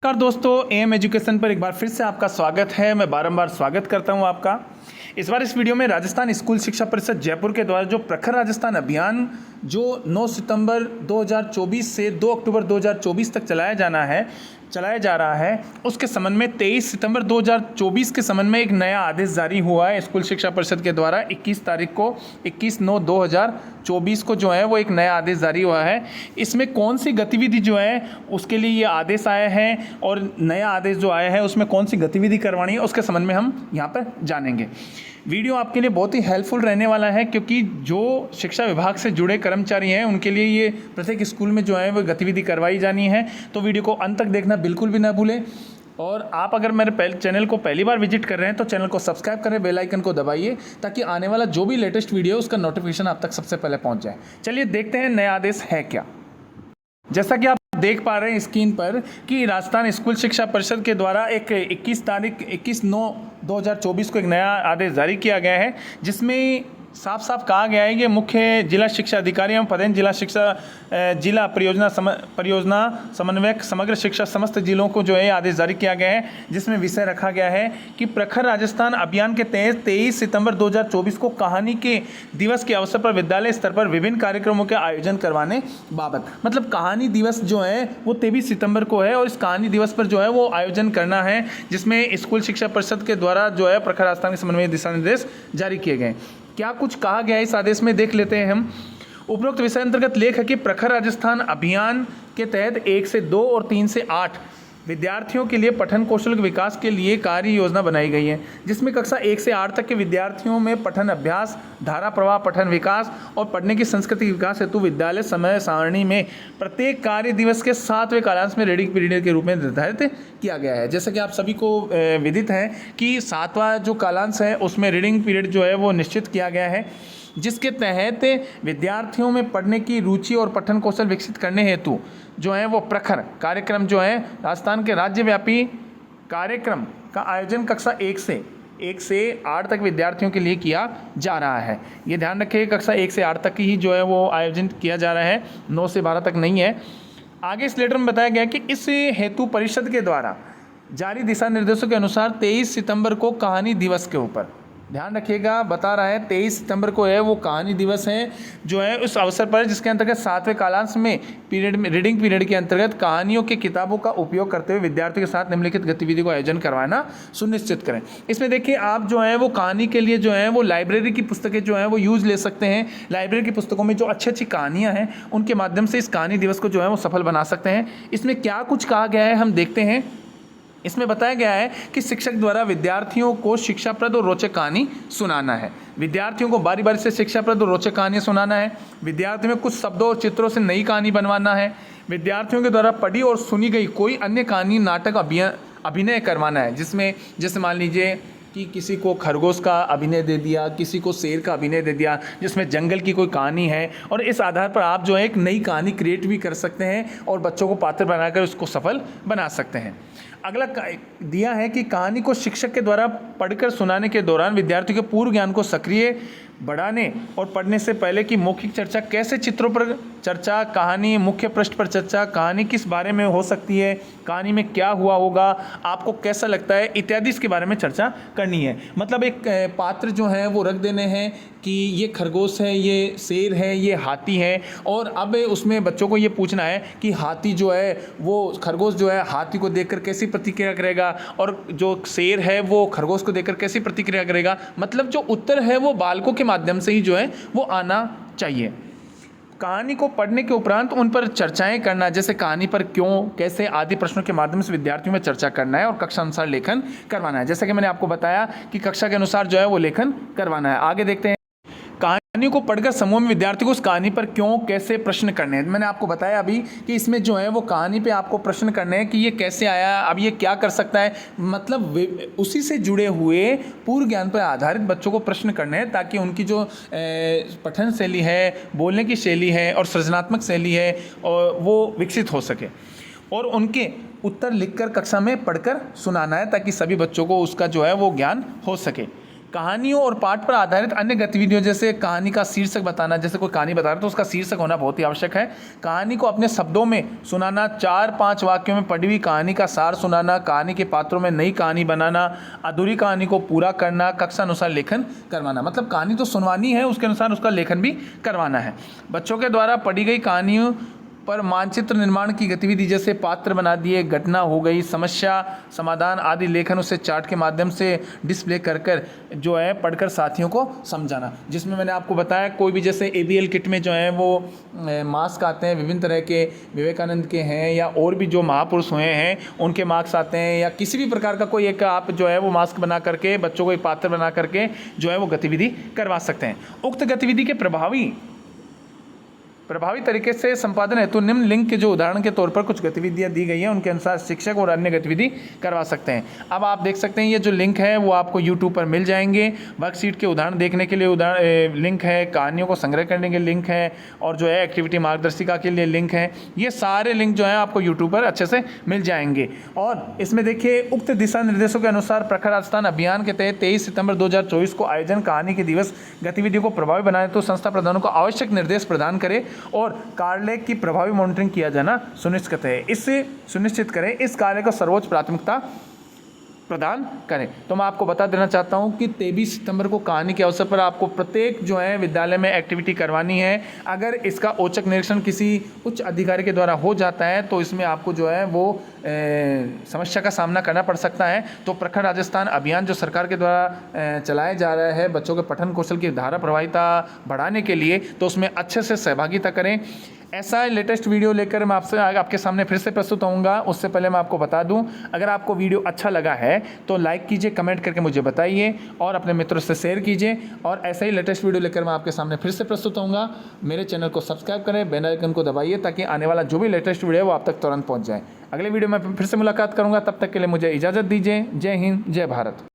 नमस्कार दोस्तों, M education पर एक बार फिर से आपका स्वागत है। मैं बारंबार स्वागत करता हूं आपका। इस बार इस वीडियो में राजस्थान स्कूल शिक्षा परिषद जयपुर के द्वारा जो प्रखर राजस्थान अभियान जो 9 सितंबर 2024 से 2 अक्टूबर 2024 तक चलाया जा रहा है, उसके संबंध में 23 सितंबर 2024 के संबंध में एक नया आदेश जारी हुआ है स्कूल शिक्षा परिषद के द्वारा। 21/9/2024 को जो है वो एक नया आदेश जारी हुआ है। इसमें कौन सी गतिविधि जो है उसके लिए ये आदेश आया है और नया आदेश जो आया है उसमें कौन सी गतिविधि करवानी है उसके संबंध में हम यहाँ पर जानेंगे। वीडियो आपके लिए बहुत ही हेल्पफुल रहने वाला है, क्योंकि जो शिक्षा विभाग से जुड़े कर्मचारी हैं उनके लिए ये प्रत्येक स्कूल में जो है वो गतिविधि करवाई जानी है। तो वीडियो को अंत तक देखना बिल्कुल भी ना भूलें। और आप अगर मेरे चैनल को पहली बार विजिट कर रहे हैं तो चैनल को सब्सक्राइब करें, बेल आइकन को दबाइए ताकि आने वाला जो भी लेटेस्ट वीडियो है उसका नोटिफिकेशन आप तक सबसे पहले पहुंच जाए। चलिए देखते हैं नया आदेश है क्या। जैसा कि आप देख पा रहे हैं स्क्रीन पर कि राजस्थान स्कूल शिक्षा परिषद के द्वारा एक 21/9/2024 को एक नया आदेश जारी किया गया है, जिसमें साफ साफ कहा गया है कि मुख्य जिला शिक्षा अधिकारी एवं पदेन जिला परियोजना समन्वयक समग्र शिक्षा समस्त जिलों को जो है आदेश जारी किया गया है, जिसमें विषय रखा गया है कि प्रखर राजस्थान अभियान के तहत 23 सितंबर 2024 को कहानी के दिवस के अवसर पर विद्यालय स्तर पर विभिन्न कार्यक्रमों के आयोजन करवाने बाबत, मतलब कहानी दिवस जो है वो 23 सितंबर को है और इस कहानी दिवस पर जो है वो आयोजन करना है, जिसमें स्कूल शिक्षा परिषद के द्वारा जो है प्रखर राजस्थान के संबंध में दिशा निर्देश जारी किए गए। क्या कुछ कहा गया है इस आदेश में देख लेते हैं हम। उपरोक्त विषय अंतर्गत लेख है कि प्रखर राजस्थान अभियान के तहत 1 से 2 और 3 से 8 विद्यार्थियों के लिए पठन कौशल के विकास के लिए कार्य योजना बनाई गई है, जिसमें कक्षा 1 से 8 तक के विद्यार्थियों में पठन अभ्यास, धारा प्रवाह, पठन विकास और पढ़ने की संस्कृति विकास हेतु विद्यालय समय सारणी में प्रत्येक कार्य दिवस के 7वें कालांश में रीडिंग पीरियड के रूप में निर्धारित किया गया है। जैसा कि आप सभी को विदित है कि 7वां जो कालांश है उसमें रीडिंग पीरियड जो है वो निश्चित किया गया है, जिसके तहत विद्यार्थियों में पढ़ने की रुचि और पठन कौशल विकसित करने हेतु जो है वो प्रखर कार्यक्रम जो है राजस्थान के राज्यव्यापी कार्यक्रम का आयोजन कक्षा 1 से 8 तक विद्यार्थियों के लिए किया जा रहा है। ये ध्यान रखिए, कक्षा 1 से 8 तक ही जो है वो आयोजन किया जा रहा है, 9 से 12 तक नहीं है। आगे इस लेटर में बताया गया कि इस हेतु परिषद के द्वारा जारी दिशा निर्देशों के अनुसार 23 सितंबर को कहानी दिवस के ऊपर ध्यान रखिएगा, बता रहा है 23 सितंबर को है वो कहानी दिवस है जो है उस अवसर पर, जिसके अंतर्गत 7वें कालांश में रीडिंग पीरियड के अंतर्गत कहानियों की किताबों का उपयोग करते हुए विद्यार्थियों के साथ निम्नलिखित गतिविधि को आयोजन करवाना सुनिश्चित करें। इसमें देखिए आप जो है वो कहानी के लिए जो है वो लाइब्रेरी की पुस्तकें जो है वो यूज ले सकते हैं। लाइब्रेरी की पुस्तकों में जो अच्छी अच्छी कहानियाँ हैं उनके माध्यम से इस कहानी दिवस को जो है वो सफल बना सकते हैं। इसमें क्या कुछ कहा गया है हम देखते हैं। इसमें बताया गया है कि शिक्षक द्वारा विद्यार्थियों को शिक्षाप्रद और रोचक कहानी सुनाना है। विद्यार्थियों को बारी बारी से शिक्षाप्रद और रोचक कहानियाँ सुनाना है। विद्यार्थियों में कुछ शब्दों और चित्रों से नई कहानी बनवाना है। विद्यार्थियों के द्वारा पढ़ी और सुनी गई कोई अन्य कहानी, नाटक, अभिनय करवाना है, जिसमें जैसे मान लीजिए कि किसी को खरगोश का अभिनय दे दिया, किसी को शेर का अभिनय दे दिया, जिसमें जंगल की कोई कहानी है, और इस आधार पर आप जो है एक नई कहानी क्रिएट भी कर सकते हैं और बच्चों को पात्र बनाकर उसको सफल बना सकते हैं। अगला दिया है कि कहानी को शिक्षक के द्वारा पढ़कर सुनाने के दौरान विद्यार्थियों के पूर्व ज्ञान को सक्रिय बढ़ाने और पढ़ने से पहले की मौखिक चर्चा, कैसे चित्रों पर चर्चा, कहानी मुख्य पृष्ठ पर चर्चा, कहानी किस बारे में हो सकती है, कहानी में क्या हुआ होगा, आपको कैसा लगता है, इत्यादि इसके बारे में चर्चा करनी है। मतलब एक पात्र जो है वो रख देने हैं कि ये खरगोश है, ये शेर है, ये हाथी है, और अब उसमें बच्चों को ये पूछना है कि हाथी जो है वो खरगोश जो है हाथी को देखकर कैसी प्रतिक्रिया करेगा, और जो शेर है वो खरगोश को देखकर कैसी प्रतिक्रिया करेगा। मतलब जो उत्तर है वो बालकों के माध्यम से ही जो है वो आना चाहिए। कहानी को पढ़ने के उपरांत उन पर चर्चाएं करना, जैसे कहानी पर क्यों, कैसे आदि प्रश्नों के माध्यम से विद्यार्थियों में चर्चा करना है और कक्षा अनुसार लेखन करवाना है। जैसा कि मैंने आपको बताया कि कक्षा के अनुसार जो है वो लेखन करवाना है। आगे देखते हैं। कहानी को पढ़कर समूह में विद्यार्थी को उस कहानी पर क्यों, कैसे प्रश्न करने हैं। मैंने आपको बताया अभी कि इसमें जो है वो कहानी पे आपको प्रश्न करने हैं कि ये कैसे आया, अब ये क्या कर सकता है, मतलब उसी से जुड़े हुए पूर्व ज्ञान पर आधारित बच्चों को प्रश्न करने हैं, ताकि उनकी जो पठन शैली है, बोलने की शैली है और सृजनात्मक शैली है और वो विकसित हो सके, और उनके उत्तर लिखकर कक्षा में पढ़कर सुनाना है ताकि सभी बच्चों को उसका जो है वो ज्ञान हो सके। कहानियों और पाठ पर आधारित अन्य गतिविधियों, जैसे कहानी का शीर्षक बताना, जैसे कोई कहानी बता रहा है तो उसका शीर्षक होना बहुत ही आवश्यक है। कहानी को अपने शब्दों में सुनाना, 4-5 वाक्यों में पढ़ी हुई कहानी का सार सुनाना, कहानी के पात्रों में नई कहानी बनाना, अधूरी कहानी को पूरा करना, कक्षा अनुसार लेखन करवाना। मतलब कहानी तो सुनवानी है, उसके अनुसार उसका लेखन भी करवाना है। बच्चों के द्वारा पढ़ी गई कहानियों पर मानचित्र निर्माण की गतिविधि, जैसे पात्र बना दिए, घटना हो गई, समस्या समाधान आदि लेखन उसे चार्ट के माध्यम से डिस्प्ले कर कर जो है पढ़कर साथियों को समझाना। जिसमें मैंने आपको बताया कोई भी जैसे ABL किट में जो है वो मास्क आते हैं विभिन्न तरह के, विवेकानंद के हैं या और भी जो महापुरुष हुए हैं उनके मास्क आते हैं, या किसी भी प्रकार का कोई एक आप जो है वो मास्क बना करके बच्चों को एक पात्र बना करके जो है वो गतिविधि करवा सकते हैं। उक्त गतिविधि के प्रभावी तरीके से संपादन हेतु निम्न लिंक के जो उदाहरण के तौर पर कुछ गतिविधियां दी गई हैं उनके अनुसार शिक्षक और अन्य गतिविधि करवा सकते हैं। अब आप देख सकते हैं ये जो लिंक है वो आपको YouTube पर मिल जाएंगे। वर्कशीट के उदाहरण देखने के लिए लिंक है, कहानियों को संग्रह करने के लिंक है, और जो है एक्टिविटी मार्गदर्शिका के लिए लिंक है। ये सारे लिंक जो है आपको YouTube पर अच्छे से मिल जाएंगे। और इसमें देखिए उक्त दिशा निर्देशों के अनुसार प्रखर राजस्थान अभियान के तहत 23 सितंबर 2024 को आयोजन कहानी के दिवस गतिविधियों को प्रभावी बनाने तो संस्था प्रधानों को आवश्यक निर्देश प्रदान करें और कार्य की प्रभावी मॉनिटरिंग किया जाना सुनिश्चित है। इससे सुनिश्चित करें इस कार्य को सर्वोच्च प्राथमिकता प्रदान करें। तो मैं आपको बता देना चाहता हूं कि 23 सितंबर को कहानी के अवसर पर आपको प्रत्येक जो है विद्यालय में एक्टिविटी करवानी है। अगर इसका औचक निरीक्षण किसी उच्च अधिकारी के द्वारा हो जाता है तो इसमें आपको जो है वो समस्या का सामना करना पड़ सकता है। तो प्रखर राजस्थान अभियान जो सरकार के द्वारा चलाया जा रहा है बच्चों के पठन कौशल की धारा प्रभाविता बढ़ाने के लिए, तो उसमें अच्छे से सहभागिता करें। ऐसा लेटेस्ट वीडियो लेकर मैं आपके सामने फिर से प्रस्तुत होऊंगा। उससे पहले मैं आपको बता दूं, अगर आपको वीडियो अच्छा लगा है तो लाइक कीजिए, कमेंट करके मुझे बताइए और अपने मित्रों से शेयर कीजिए। और ऐसा ही लेटेस्ट वीडियो लेकर मैं आपके सामने फिर से प्रस्तुत होऊंगा। मेरे चैनल को सब्सक्राइब करें, बेल आइकन को दबाइए ताकि आने वाला जो भी लेटेस्ट वीडियो है वो आप तक तुरंत पहुँच जाए। अगले वीडियो में फिर से मुलाकात करूँगा, तब तक के लिए मुझे इजाज़त दीजिए। जय हिंद, जय भारत।